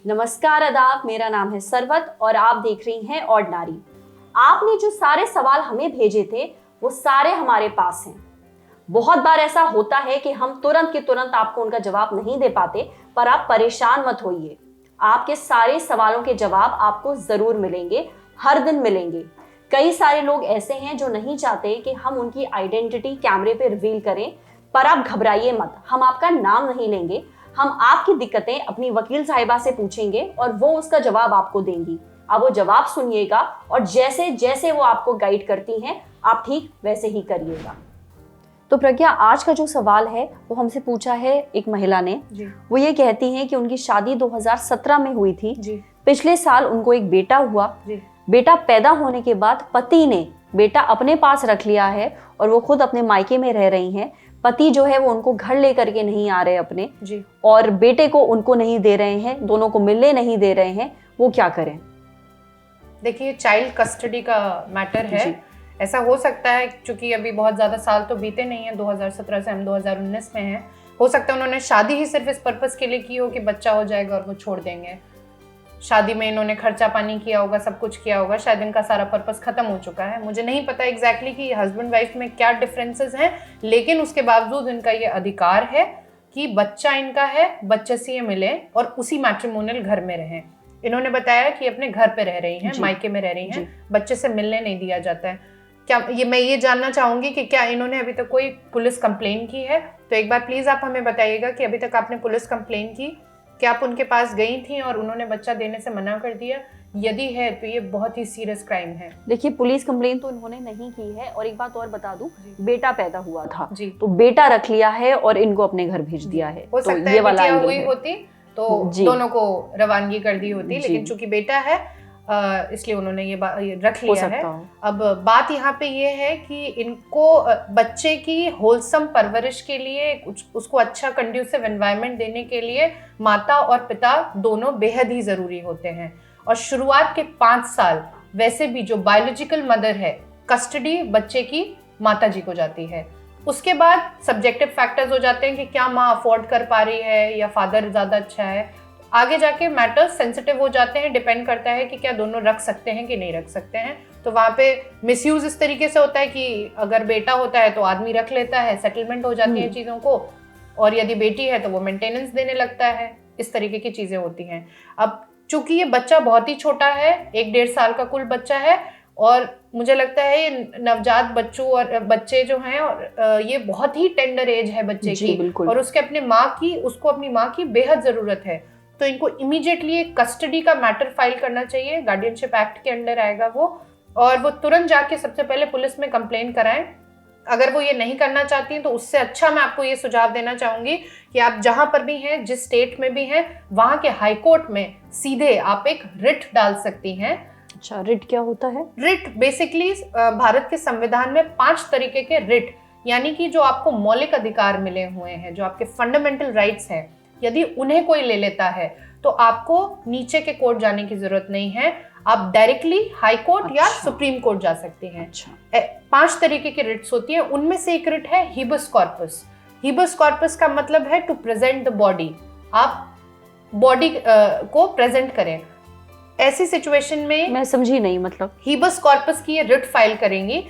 नमस्कार आदाब, मेरा नाम है सरवत और आप देख रही हैं ऑर्डिनरी। आपने जो सारे सवाल हमें भेजे थे वो सारे हमारे पास हैं। बहुत बार ऐसा होता है कि हम तुरंत के तुरंत आपको उनका जवाब नहीं दे पाते, पर आप परेशान मत होइए। आपके सारे सवालों के जवाब आपको जरूर मिलेंगे, हर दिन मिलेंगे। कई सारे लोग ऐसे हैं जो नहीं चाहते कि हम उनकी आइडेंटिटी कैमरे पे रिवील करें, पर आप घबराइए मत, हम आपका नाम नहीं लेंगे। हम आपकी दिक्कतें अपनी वकील साहिबा से पूछेंगे और वो उसका जवाब आपको देंगी। आप वो जवाब सुनिएगा और जैसे जैसे वो आपको गाइड करती हैं आप ठीक वैसे ही करिएगा। तो प्रज्ञा, आज का जो सवाल है वो हमसे पूछा है एक महिला ने जी। वो ये कहती हैं कि उनकी शादी 2017 में हुई थी जी। पिछले साल उनको एक बेटा हुआ जी। बेटा पैदा होने के बाद पति ने बेटा अपने पास रख लिया है और वो खुद अपने मायके में रह रही हैं। पति जो है वो उनको घर लेकर के नहीं आ रहे अपने जी। और बेटे को उनको नहीं दे रहे हैं, दोनों को मिलने नहीं दे रहे हैं। वो क्या करें? देखिए, चाइल्ड कस्टडी का मैटर है। ऐसा हो सकता है क्योंकि अभी बहुत ज़्यादा साल तो बीते नहीं है, 2017 से हम 2019 में हैं। हो सकता है उन्होंने शादी ही सिर्फ इस पर्पस के लिए की हो कि बच्चा हो जाएगा और वो छोड़ देंगे। शादी में इन्होंने खर्चा पानी किया होगा, सब कुछ किया होगा, शायद इनका सारा पर्पस खत्म हो चुका है। मुझे नहीं पता एग्जैक्टली कि हस्बैंड वाइफ में क्या डिफरेंसेस हैं, लेकिन उसके बावजूद इनका ये अधिकार है कि बच्चा इनका है, बच्चे से ये मिले और उसी मैट्रिमोनियल घर में रहें। इन्होंने बताया कि अपने घर पे रह रही हैं, मायके में रह रही हैं, बच्चे से मिलने नहीं दिया जाता है। क्या मैं ये जानना चाहूंगी कि क्या इन्होंने अभी तक कोई पुलिस कंप्लेन की है? तो एक बार प्लीज आप हमें बताइएगा कि अभी तक आपने पुलिस कंप्लेन की, क्या आप उनके पास गई थी और उन्होंने बच्चा देने से मना कर दिया? यदि है तो ये बहुत ही सीरियस क्राइम है। देखिए, पुलिस कंप्लेन तो इन्होंने नहीं की है और एक बात और बता दूं, बेटा पैदा हुआ था जी। तो बेटा रख लिया है और इनको अपने घर भेज दिया है। हो सकता है बिटिया हुई होती तो दोनों को रवानगी कर दी होती, लेकिन चूंकि बेटा है इसलिए उन्होंने ये रख लिया है। अब बात यहाँ पे ये है कि इनको बच्चे की होलसम परवरिश के लिए, उसको अच्छा कंड्यूसिव एनवायरनमेंट देने के लिए माता और पिता दोनों बेहद ही जरूरी होते हैं। और शुरुआत के 5 साल वैसे भी जो बायोलॉजिकल मदर है, कस्टडी बच्चे की माता जी को जाती है। उसके बाद सब्जेक्टिव फैक्टर्स हो जाते हैं कि क्या माँ अफोर्ड कर पा रही है या फादर ज्यादा अच्छा है। आगे जाके मैटर्स सेंसिटिव हो जाते हैं, डिपेंड करता है कि क्या दोनों रख सकते हैं कि नहीं रख सकते हैं। तो वहाँ पे मिसयूज इस तरीके से होता है कि अगर बेटा होता है तो आदमी रख लेता है, सेटलमेंट हो जाती है चीज़ों को, और यदि बेटी है तो वो मेंटेनेंस देने लगता है। इस तरीके की चीज़ें होती हैं। अब चूंकि ये बच्चा बहुत ही छोटा है, 1-1.5 साल का कुल बच्चा है, और मुझे लगता है ये नवजात बच्चों और बच्चे जो हैं, और ये बहुत ही टेंडर एज है बच्चे की, और उसको अपनी माँ की बेहद ज़रूरत है। तो इनको इमीडिएटली एक कस्टडी का मैटर फाइल करना चाहिए, गार्डियनशिप एक्ट के अंडर आएगा वो, और वो तुरंत जाके सबसे पहले पुलिस में कंप्लेन कराएं। अगर वो ये नहीं करना चाहती हैं तो उससे अच्छा मैं आपको ये सुझाव देना चाहूंगी कि आप जहां पर भी हैं, जिस स्टेट में भी हैं, वहां के हाई कोर्ट में सीधे आप एक रिट डाल सकती हैं। अच्छा, रिट क्या होता है? रिट बेसिकली भारत के संविधान में 5 तरीके के रिट, यानी कि जो आपको मौलिक अधिकार मिले हुए हैं, जो आपके फंडामेंटल राइट्स हैं, यदि उन्हें कोई ले लेता है तो आपको नीचे के कोर्ट जाने की जरूरत नहीं है, आप डायरेक्टली हाई कोर्ट या सुप्रीम कोर्ट जा सकते हैं। 5 तरीके की रिट्स होती है, उनमें से एक रिट है हिबस कॉर्पस। हिबस कॉर्पस का मतलब है टू प्रेजेंट द बॉडी, आप बॉडी को प्रेजेंट करें। ऐसी सिचुएशन में मैं समझी नहीं, मतलब हिबस कॉर्पस की ये रिट फाइल करेंगी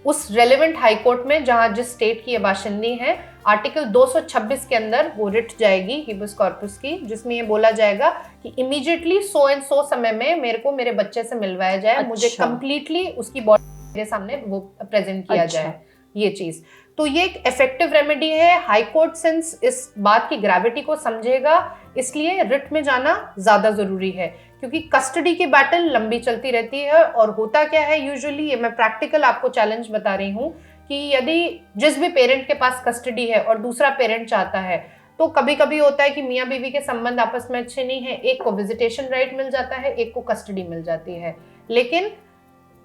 उस रेलेवेंट हाई कोर्ट में जहां जिस स्टेट की ये बाशिंदी है। आर्टिकल 226 के अंदर वो रिट जाएगी हिबस कॉर्पस की, जिसमें ये बोला जाएगा कि इमीडिएटली 100 एंड 100 समय में मेरे को मेरे बच्चे से मिलवाया जाए। अच्छा। मुझे कंप्लीटली उसकी बॉडी मेरे सामने वो प्रेजेंट किया जाए, ये चीज। तो ये एक इफेक्टिव रेमेडी है। हाई कोर्ट सिंस इस बात की ग्रेविटी को समझेगा, इसलिए रिट में जाना ज्यादा जरूरी है, क्योंकि कस्टडी की बैटल लंबी चलती रहती है। और होता क्या है यूजुअली, ये मैं प्रैक्टिकल आपको चैलेंज बता रही हूँ, कि यदि जिस भी पेरेंट के पास कस्टडी है और दूसरा पेरेंट चाहता है, तो कभी कभी होता है कि मियाँ बीवी के संबंध आपस में अच्छे नहीं है, एक को विजिटेशन राइट मिल जाता है, एक को कस्टडी मिल जाती है, लेकिन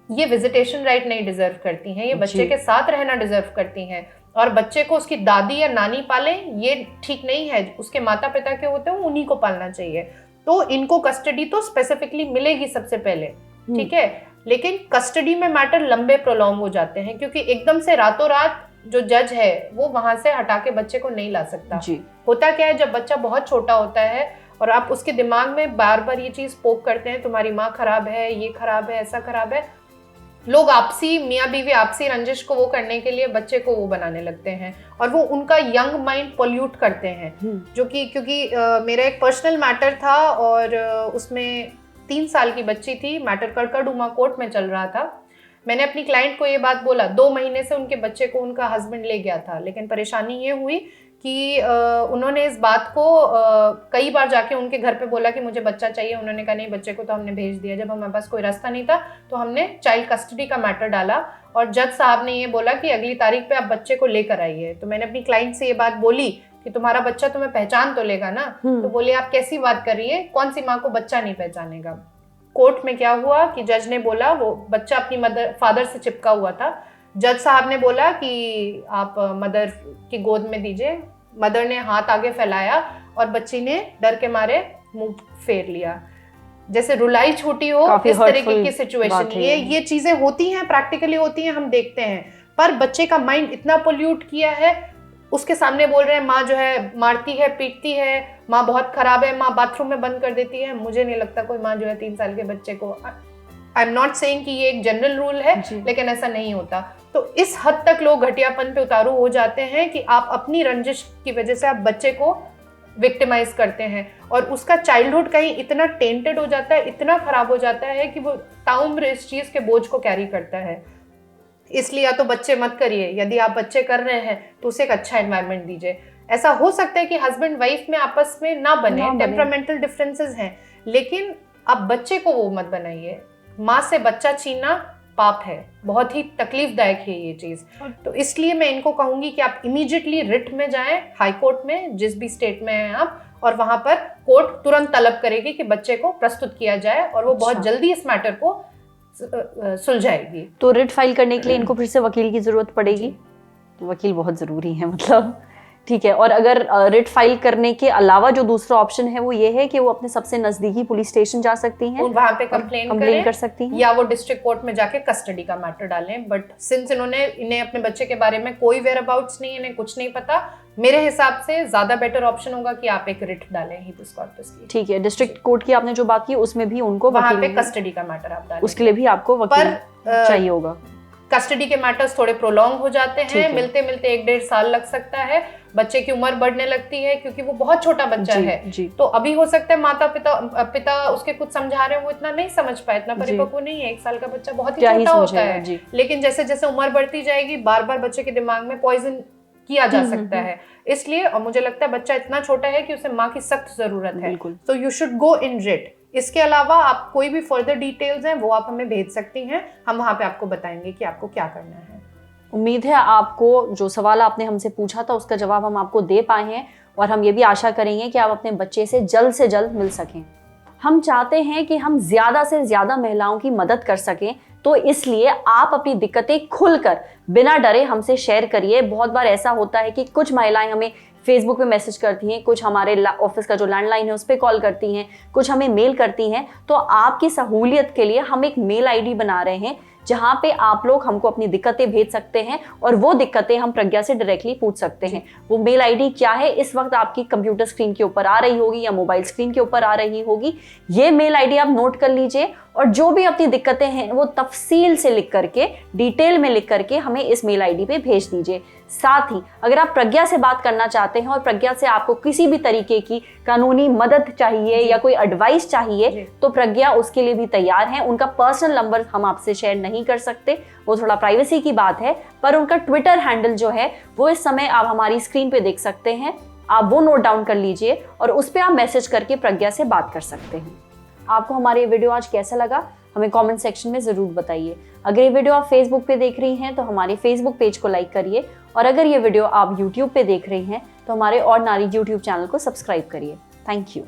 ये विजिटेशन राइट नहीं डिजर्व करती हैं, ये बच्चे के साथ रहना डिजर्व करती हैं। और बच्चे को उसकी दादी या नानी पाले ये ठीक नहीं है, उसके माता पिता के होते हैं उन्हीं को पालना चाहिए। तो इनको कस्टडी तो स्पेसिफिकली मिलेगी सबसे पहले, ठीक है, लेकिन कस्टडी में मैटर लंबे प्रोलॉन्ग हो जाते हैं, क्योंकि एकदम से रातों रात जो जज है वो वहां से हटा के बच्चे को नहीं ला सकता। जी। होता क्या है, जब बच्चा बहुत छोटा होता है और आप उसके दिमाग में बार बार ये चीज पोक करते हैं, तुम्हारी माँ खराब है, ये खराब है, ऐसा खराब है, लोग आपसी मियाँ बीवी आपसी रंजिश को वो करने के लिए बच्चे को वो बनाने लगते हैं और वो उनका यंग माइंड पोल्यूट करते हैं। जो कि क्योंकि मेरा एक पर्सनल मैटर था और उसमें 3 साल की बच्ची थी, मैटर कड़कड़डूमा कोर्ट में चल रहा था। मैंने अपनी क्लाइंट को ये बात बोला, 2 महीने से उनके बच्चे को उनका हस्बैंड ले गया था, लेकिन परेशानी ये हुई कि उन्होंने इस बात को कई बार जाके उनके घर पे बोला कि मुझे बच्चा चाहिए। उन्होंने कहा नहीं, बच्चे को तो हमने भेज दिया। जब हमारे पास कोई रास्ता नहीं था तो हमने चाइल्ड कस्टडी का मैटर डाला और जज साहब ने ये बोला कि अगली तारीख पे आप बच्चे को लेकर आइए। तो मैंने अपनी क्लाइंट से ये बात बोली कि तुम्हारा बच्चा तुम्हें पहचान तो लेगा ना? तो बोले आप कैसी बात कर रही है, कौन सी माँ को बच्चा नहीं पहचानेगा। कोर्ट में क्या हुआ कि जज ने बोला वो बच्चा अपनी फादर से चिपका हुआ था। जज साहब ने बोला कि आप मदर की गोद में दीजिए। मदर ने हाथ आगे फैलाया और बच्ची ने डर के मारे मुंह फेर लिया, जैसे रुलाई छोटी हो, इस तरीके की सिचुएशन। ये चीजें होती हैं, प्रैक्टिकली होती हैं, हम देखते हैं। पर बच्चे का माइंड इतना पोल्यूट किया है, उसके सामने बोल रहे हैं माँ जो है मारती है, पीटती है, माँ बहुत खराब है, माँ बाथरूम में बंद कर देती है। मुझे नहीं लगता कोई माँ जो है 3 साल के बच्चे को, आई एम नॉट सेइंग कि ये एक जनरल रूल है, लेकिन ऐसा नहीं होता। तो इस हद तक लोग घटियापन पे उतारू हो जाते हैं कि आप अपनी रंजिश की वजह से आप बच्चे को विक्टिमाइज करते हैं और उसका चाइल्डहुड कहीं इतना टेंटेड हो जाता है, इतना खराब हो जाता है कि वो ताउम्र इस चीज के बोझ को कैरी करता है। इसलिए या तो बच्चे मत करिए, यदि आप बच्चे कर रहे हैं तो उसे एक अच्छा एनवायरनमेंट दीजिए। ऐसा हो सकता है कि हस्बैंड वाइफ में आपस में ना बने, टेम्परामेंटल डिफरेंसेस हैं, लेकिन आप बच्चे को वो मत बनाइए। माँ से बच्चा छीनना पाप है, बहुत ही तकलीफदायक है ये चीज। तो इसलिए मैं इनको कहूंगी कि आप इमीडिएटली रिट में जाएं, हाई कोर्ट में, जिस भी स्टेट में हैं आप, और वहां पर कोर्ट तुरंत तलब करेगी कि बच्चे को प्रस्तुत किया जाए और वो बहुत जल्दी इस मैटर को सुलझाएगी। तो रिट फाइल करने के लिए इनको फिर से वकील की जरूरत पड़ेगी? वकील बहुत जरूरी है, मतलब ठीक है। और अगर रिट फाइल करने के अलावा जो दूसरा ऑप्शन है वो ये है कि वो अपने सबसे नजदीकी पुलिस स्टेशन जा सकती हैं, वहां पे कंप्लेन कर सकती हैं, या वो डिस्ट्रिक्ट कोर्ट में जाके कस्टडी का मैटर डालें। बट सिंस इन्हें अपने बच्चे के बारे में कोई वेयर अबाउट्स नहीं, इन्हें कुछ नहीं पता, मेरे हिसाब से ज्यादा बेटर ऑप्शन होगा कि आप एक रिट डालें हिबिस कॉर्पस की। ठीक है, डिस्ट्रिक्ट कोर्ट की आपने जो बात की उसमें भी उनको वहां पे कस्टडी का मैटर आप डालें, उसके लिए भी आपको वकील चाहिए होगा। कस्टडी के मैटर्स थोड़े प्रोलॉन्ग हो जाते हैं, मिलते मिलते 1-1.5 साल लग सकता है, बच्चे की उम्र बढ़ने लगती है क्योंकि वो बहुत छोटा बच्चा है। तो अभी हो सकता है माता पिता उसके कुछ समझा रहे हैं, वो इतना नहीं समझ पाए, इतना परिपक्व नहीं है, 1 साल का बच्चा बहुत ही छोटा होता है। लेकिन जैसे जैसे उम्र बढ़ती जाएगी, बार बार बच्चे के दिमाग में पॉइजन किया जा सकता है। इसलिए और मुझे लगता है बच्चा इतना छोटा है कि उसे माँ की सख्त जरूरत है, तो you should go in writ. इसके अलावा आप कोई भी फर्दर डिटेल्स हैं वो आप हमें भेज सकती हैं, हम वहां पे आपको बताएंगे कि आपको क्या करना है। उम्मीद है आपको जो सवाल आपने हमसे पूछा था उसका जवाब हम आपको दे पाए हैं, और हम ये भी आशा करेंगे कि आप अपने बच्चे से जल्द मिल सकें। हम चाहते हैं कि हम ज़्यादा से ज़्यादा महिलाओं की मदद कर सकें, तो इसलिए आप अपनी दिक्कतें खुलकर बिना डरे हमसे शेयर करिए। बहुत बार ऐसा होता है कि कुछ महिलाएं हमें फेसबुक पे मैसेज करती हैं, कुछ हमारे ऑफिस का जो लैंडलाइन है उस पर कॉल करती हैं, कुछ हमें मेल करती हैं। तो आपकी सहूलियत के लिए हम एक मेल आईडी बना रहे हैं जहाँ पे आप लोग हमको अपनी दिक्कतें भेज सकते हैं और वो दिक्कतें हम प्रज्ञा से डायरेक्टली पूछ सकते हैं। वो मेल आईडी क्या है इस वक्त आपकी कंप्यूटर स्क्रीन के ऊपर आ रही होगी या मोबाइल स्क्रीन के ऊपर आ रही होगी। ये मेल आईडी आप नोट कर लीजिए और जो भी अपनी दिक्कतें हैं वो तफसील से लिख करके, डिटेल में लिख करके हमें इस मेल आईडी पे भेज दीजिए। साथ ही अगर आप प्रज्ञा से बात करना चाहते हैं और प्रज्ञा से आपको किसी भी तरीके की कानूनी मदद चाहिए या कोई एडवाइस चाहिए तो प्रज्ञा उसके लिए भी तैयार हैं। उनका पर्सनल नंबर हम आपसे शेयर नहीं कर सकते, वो थोड़ा प्राइवेसी की बात है, पर उनका ट्विटर हैंडल जो है वो इस समय आप हमारी स्क्रीन पे देख सकते हैं। आप वो नोट डाउन कर लीजिए और उस पर आप मैसेज करके प्रज्ञा से बात कर सकते हैं। आपको हमारा ये वीडियो आज कैसा लगा हमें कमेंट सेक्शन में ज़रूर बताइए। अगर ये वीडियो आप फेसबुक पे देख रही हैं तो हमारे फेसबुक पेज को लाइक करिए, और अगर ये वीडियो आप यूट्यूब पे देख रही हैं तो हमारे और नारी यूट्यूब चैनल को सब्सक्राइब करिए। Thank you.